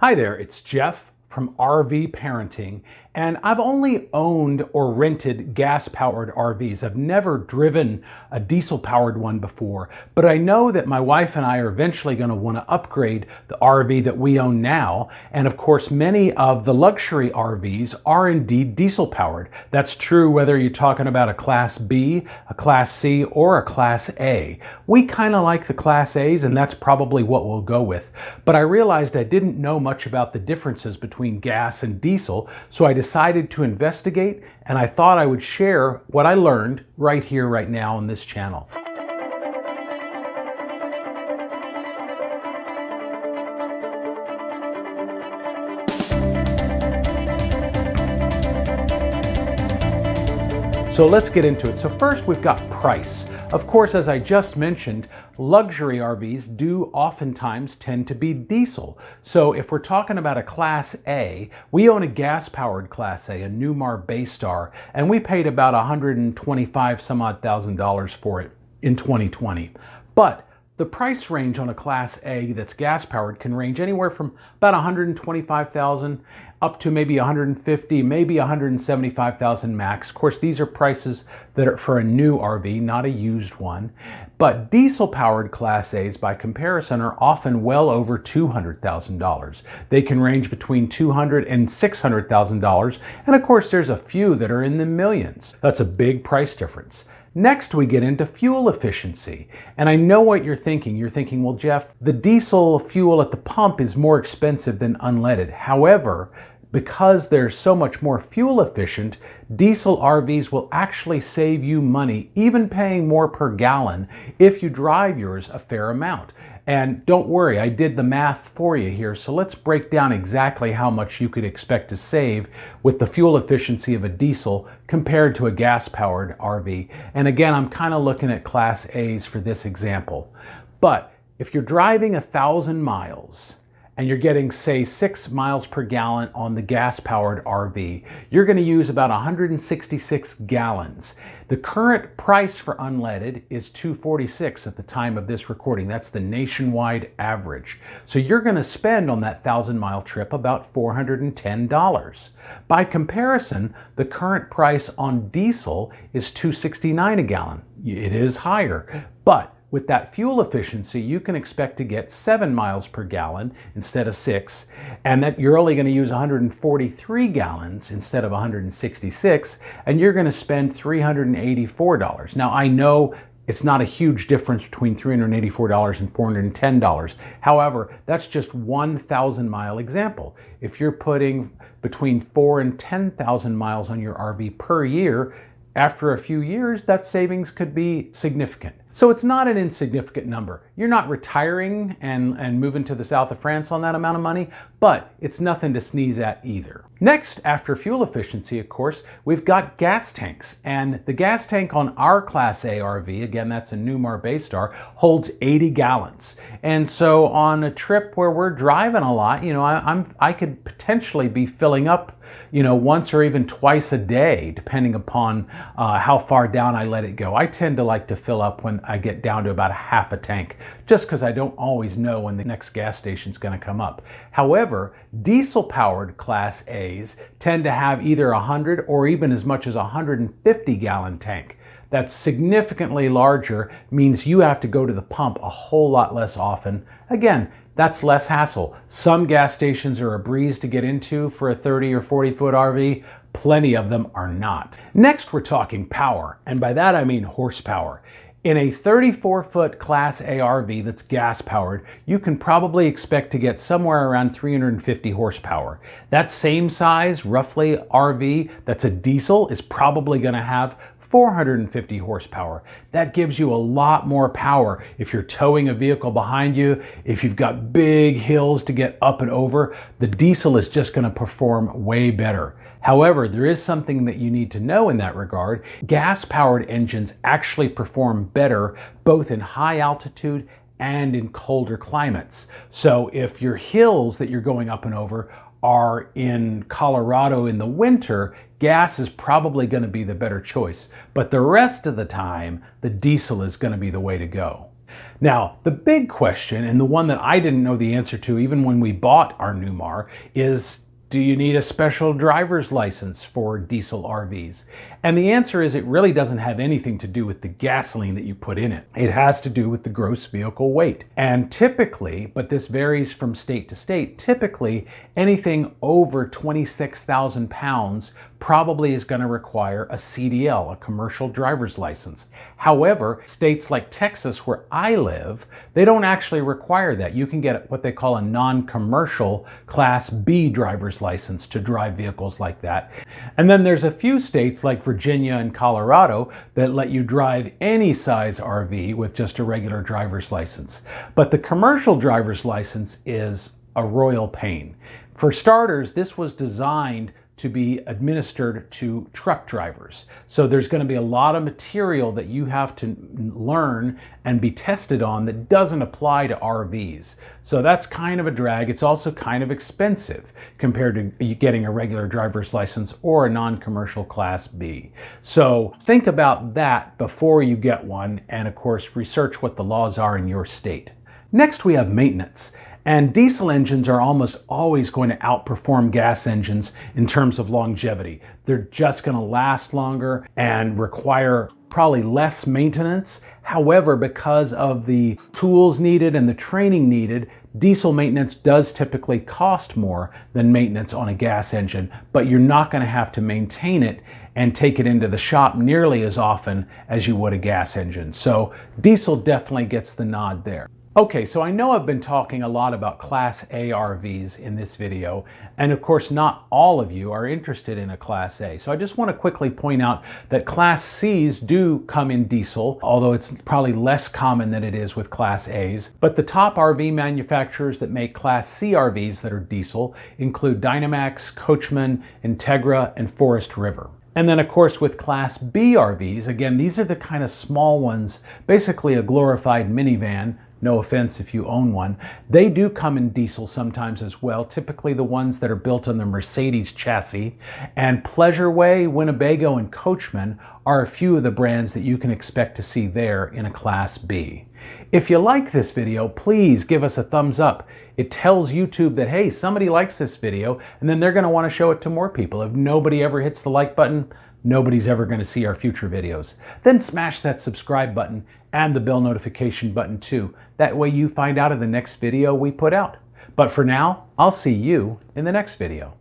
Hi there, it's Jeff from RV Parenting, and I've only owned or rented gas-powered RVs. I've never driven a diesel-powered one before, but I know that my wife and I are eventually going to want to upgrade the RV that we own now, and of course many of the luxury RVs are indeed diesel-powered. That's true whether you're talking about a Class B, a Class C, or a Class A. We kind of like the Class A's, and that's probably what we'll go with. But I realized I didn't know much about the differences between gas and diesel, so I decided to investigate, and I thought I would share what I learned right here, right now on this channel. So let's get into it. So first we've got price. Of course, as I just mentioned, luxury RVs do oftentimes tend to be diesel. So if we're talking about a Class A, we own a gas-powered Class A, a Newmar Baystar, and we paid about $125,000 for it in 2020. But the price range on a Class A that's gas-powered can range anywhere from about $125,000 up to maybe $150,000, maybe $175,000 max. Of course, these are prices that are for a new RV, not a used one. But diesel-powered Class A's, by comparison, are often well over $200,000. They can range between $200,000 and $600,000, and of course, there's a few that are in the millions. That's a big price difference. Next, we get into fuel efficiency. And I know what you're thinking. You're thinking, well, Jeff, the diesel fuel at the pump is more expensive than unleaded. However, because they're so much more fuel efficient, diesel RVs will actually save you money, even paying more per gallon if you drive yours a fair amount. And don't worry, I did the math for you here, so let's break down exactly how much you could expect to save with the fuel efficiency of a diesel compared to a gas-powered RV. And again, I'm kind of looking at Class A's for this example. But if you're driving 1,000 miles, and you're getting, say, 6 miles per gallon on the gas-powered RV, you're going to use about 166 gallons. The current price for unleaded is $246 at the time of this recording. That's the nationwide average. So you're going to spend on that 1,000-mile trip about $410. By comparison, the current price on diesel is $269 a gallon. It is higher, but with that fuel efficiency, you can expect to get 7 miles per gallon instead of 6, and that you're only going to use 143 gallons instead of 166, and you're going to spend $384. Now, I know it's not a huge difference between $384 and $410. However, that's just 1,000-mile example. If you're putting between 4,000 and 10,000 miles on your RV per year, after a few years, that savings could be significant. So it's not an insignificant number. You're not retiring and moving to the south of France on that amount of money, but it's nothing to sneeze at either. Next, after fuel efficiency, of course, we've got gas tanks. And the gas tank on our Class A RV, again, that's a Newmar Baystar, holds 80 gallons. And so on a trip where we're driving a lot, I could potentially be filling up, once or even twice a day, depending upon how far down I let it go. I tend to like to fill up when I get down to about a half a tank, just because I don't always know when the next gas station is going to come up. However, diesel-powered Class A's tend to have either 100 or even as much as 150-gallon tank. That's significantly larger, means you have to go to the pump a whole lot less often. Again, that's less hassle. Some gas stations are a breeze to get into for a 30 or 40-foot RV. Plenty of them are not. Next, we're talking power, and by that I mean horsepower. In a 34-foot Class A RV that's gas-powered, you can probably expect to get somewhere around 350 horsepower. That same size, roughly, RV that's a diesel is probably going to have 450 horsepower. That gives you a lot more power if you're towing a vehicle behind you. If you've got big hills to get up and over, the diesel is just going to perform way better. However, there is something that you need to know in that regard. Gas-powered engines actually perform better both in high altitude and in colder climates. So if your hills that you're going up and over are in Colorado in the winter, gas is probably going to be the better choice. But the rest of the time, the diesel is going to be the way to go. Now, the big question, and the one that I didn't know the answer to even when we bought our Newmar, is do you need a special driver's license for diesel RVs? And the answer is it really doesn't have anything to do with the gasoline that you put in it. It has to do with the gross vehicle weight. And typically, but this varies from state to state, typically anything over 26,000 pounds probably is going to require a CDL, a commercial driver's license. However, states like Texas, where I live, they don't actually require that. You can get what they call a non-commercial Class B driver's license to drive vehicles like that. And then there's a few states like Virginia and Colorado that let you drive any size RV with just a regular driver's license. But the commercial driver's license is a royal pain. For starters, this was designed to be administered to truck drivers. So there's going to be a lot of material that you have to learn and be tested on that doesn't apply to RVs. So that's kind of a drag. It's also kind of expensive compared to getting a regular driver's license or a non-commercial Class B. So think about that before you get one, and of course research what the laws are in your state. Next we have maintenance. And diesel engines are almost always going to outperform gas engines in terms of longevity. They're just going to last longer and require probably less maintenance. However, because of the tools needed and the training needed, diesel maintenance does typically cost more than maintenance on a gas engine, but you're not going to have to maintain it and take it into the shop nearly as often as you would a gas engine. So diesel definitely gets the nod there. Okay, so I know I've been talking a lot about Class A RVs in this video, and of course not all of you are interested in a Class A. So I just want to quickly point out that Class Cs do come in diesel, although it's probably less common than it is with Class As. But the top RV manufacturers that make Class C RVs that are diesel include Dynamax, Coachman, Integra, and Forest River. And then of course with Class B RVs, again, these are the kind of small ones, basically a glorified minivan. No offense if you own one. They do come in diesel sometimes as well, typically the ones that are built on the Mercedes chassis. And Pleasureway, Winnebago, and Coachman are a few of the brands that you can expect to see there in a Class B. If you like this video, please give us a thumbs up. It tells YouTube that, hey, somebody likes this video, and then they're going to want to show it to more people. If nobody ever hits the like button, nobody's ever going to see our future videos. Then smash that subscribe button and the bell notification button too. That way you find out of the next video we put out. But for now, I'll see you in the next video.